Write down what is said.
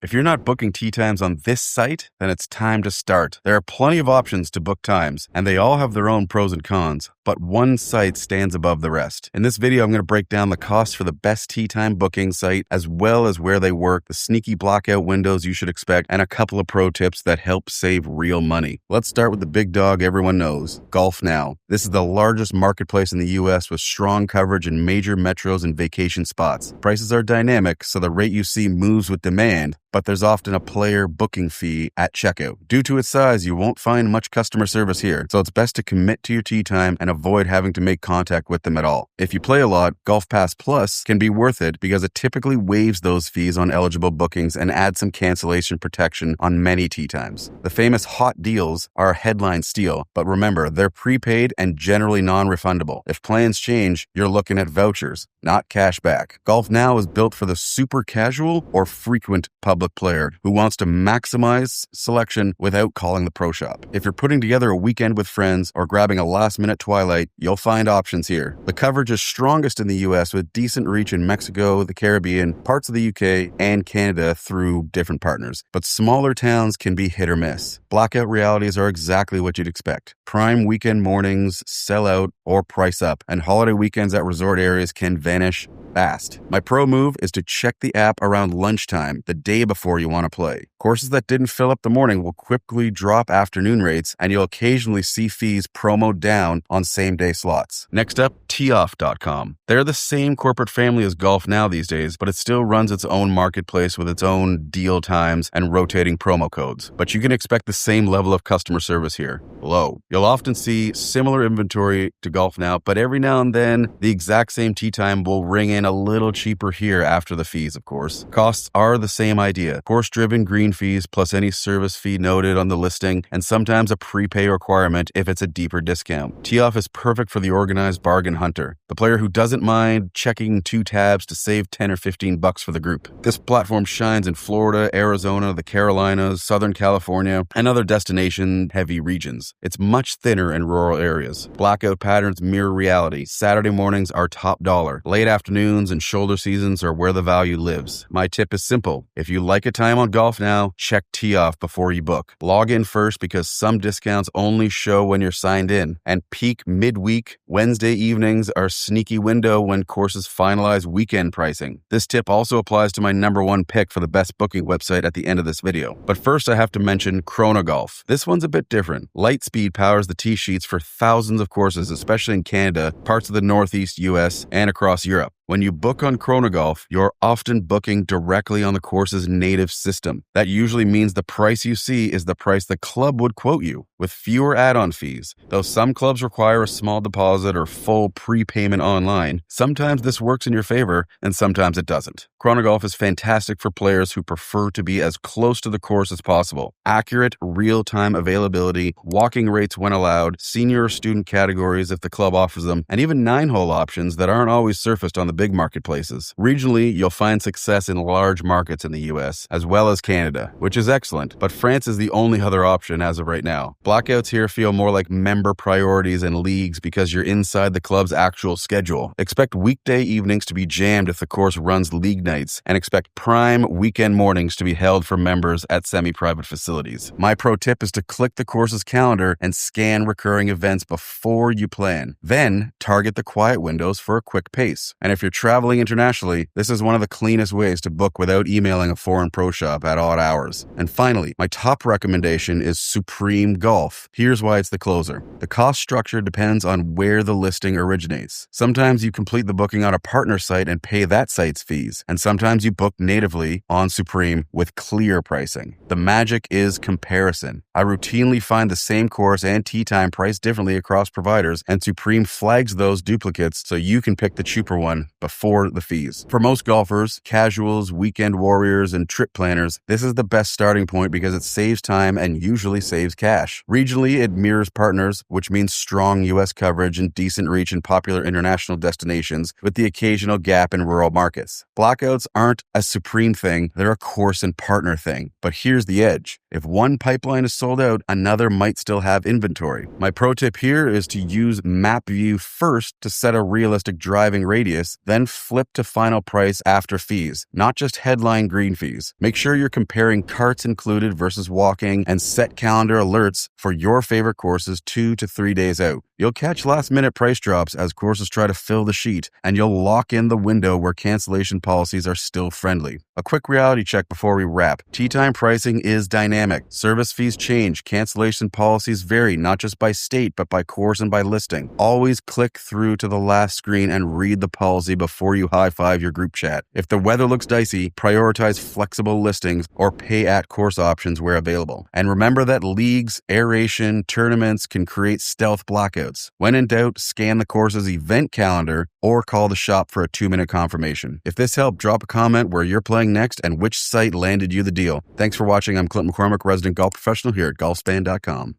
If you're not booking tee times on this site, then it's time to start. There are plenty of options to book times, and they all have their own pros and cons, but one site stands above the rest. In this video, I'm going to break down the costs for the best tee time booking site, as well as where they work, the sneaky blackout windows you should expect, and a couple of pro tips that help save real money. Let's start with the big dog everyone knows, GolfNow. This is the largest marketplace in the US with strong coverage in major metros and vacation spots. Prices are dynamic, so the rate you see moves with demand, but there's often a player booking fee at checkout. Due to its size, you won't find much customer service here, so it's best to commit to your tee time and avoid having to make contact with them at all. If you play a lot, Golf Pass Plus can be worth it because it typically waives those fees on eligible bookings and adds some cancellation protection on many tee times. The famous hot deals are a headline steal, but remember, they're prepaid and generally non-refundable. If plans change, you're looking at vouchers, not cash back. GolfNow is built for the super casual or frequent public player who wants to maximize selection without calling the pro shop. If you're putting together a weekend with friends or grabbing a last-minute twilight, you'll find options here. The coverage is strongest in the US with decent reach in Mexico, the Caribbean, parts of the UK, and Canada through different partners. But smaller towns can be hit or miss. Blackout realities are exactly what you'd expect. Prime weekend mornings sell out or price up, and holiday weekends at resort areas can vanish fast. My pro move is to check the app around lunchtime, the day before you want to play. Courses that didn't fill up the morning will quickly drop afternoon rates, and you'll occasionally see fees promoted down on same-day slots. Next up, TeeOff.com. They're the same corporate family as GolfNow these days, but it still runs its own marketplace with its own deal times and rotating promo codes. But you can expect the same level of customer service here. Low. You'll often see similar inventory to GolfNow, but every now and then, the exact same tee time will ring in a little cheaper here after the fees, of course. Costs are the same idea. Course-driven green fees plus any service fee noted on the listing, and sometimes a prepay requirement if it's a deeper discount. TeeOff is perfect for the organized bargain hunter, the player who doesn't mind checking 2 tabs to save 10 or 15 bucks for the group. This platform shines in Florida, Arizona, the Carolinas, Southern California, and other destination-heavy regions. It's much thinner in rural areas. Blackout patterns mirror reality. Saturday mornings are top dollar. Late afternoons and shoulder seasons are where the value lives. My tip is simple. If you like a time on GolfNow, check TeeOff before you book. Log in first because some discounts only show when you're signed in. And peak midweek, Wednesday evenings are a sneaky window when courses finalize weekend pricing. This tip also applies to my #1 pick for the best booking website at the end of this video. But first I have to mention Chronogolf. This one's a bit different. Lightspeed powers the tee sheets for thousands of courses, especially in Canada, parts of the Northeast US, and across Europe. When you book on Chronogolf, you're often booking directly on the course's native system. That usually means the price you see is the price the club would quote you, with fewer add-on fees. Though some clubs require a small deposit or full prepayment online, sometimes this works in your favor and sometimes it doesn't. Chronogolf is fantastic for players who prefer to be as close to the course as possible. Accurate, real-time availability, walking rates when allowed, senior or student categories if the club offers them, and even 9-hole options that aren't always surfaced on the big marketplaces. Regionally, you'll find success in large markets in the US, as well as Canada, which is excellent, but France is the only other option as of right now. Blackouts here feel more like member priorities and leagues because you're inside the club's actual schedule. Expect weekday evenings to be jammed if the course runs league nights, and expect prime weekend mornings to be held for members at semi-private facilities. My pro tip is to click the course's calendar and scan recurring events before you plan. Then, target the quiet windows for a quick pace. And if you're traveling internationally, this is one of the cleanest ways to book without emailing a foreign pro shop at odd hours. And finally, my top recommendation is Supreme Golf. Here's why it's the closer. The cost structure depends on where the listing originates. Sometimes you complete the booking on a partner site and pay that site's fees, and sometimes you book natively on Supreme with clear pricing. The magic is comparison. I routinely find the same course and tee time priced differently across providers, and Supreme flags those duplicates so you can pick the cheaper one before the fees. For most golfers, casuals, weekend warriors, and trip planners, this is the best starting point because it saves time and usually saves cash. Regionally, it mirrors partners, which means strong US coverage and decent reach in popular international destinations with the occasional gap in rural markets. Blackouts aren't a Supreme thing, they're a course and partner thing. But here's the edge. If one pipeline is sold out, another might still have inventory. My pro tip here is to use map view first to set a realistic driving radius, then flip to final price after fees, not just headline green fees. Make sure you're comparing carts included versus walking, and set calendar alerts for your favorite courses 2 to 3 days out. You'll catch last-minute price drops as courses try to fill the sheet, and you'll lock in the window where cancellation policies are still friendly. A quick reality check before we wrap. Tee time pricing is dynamic. Service fees change. Cancellation policies vary, not just by state, but by course and by listing. Always click through to the last screen and read the policy before you high-five your group chat. If the weather looks dicey, prioritize flexible listings or pay-at-course options where available. And remember that leagues, aeration, tournaments can create stealth blackouts. When in doubt, scan the course's event calendar or call the shop for a 2-minute confirmation. If this helped, drop a comment where you're playing next and which site landed you the deal. Thanks for watching. I'm Clint McCormick, resident golf professional here at Golfspan.com.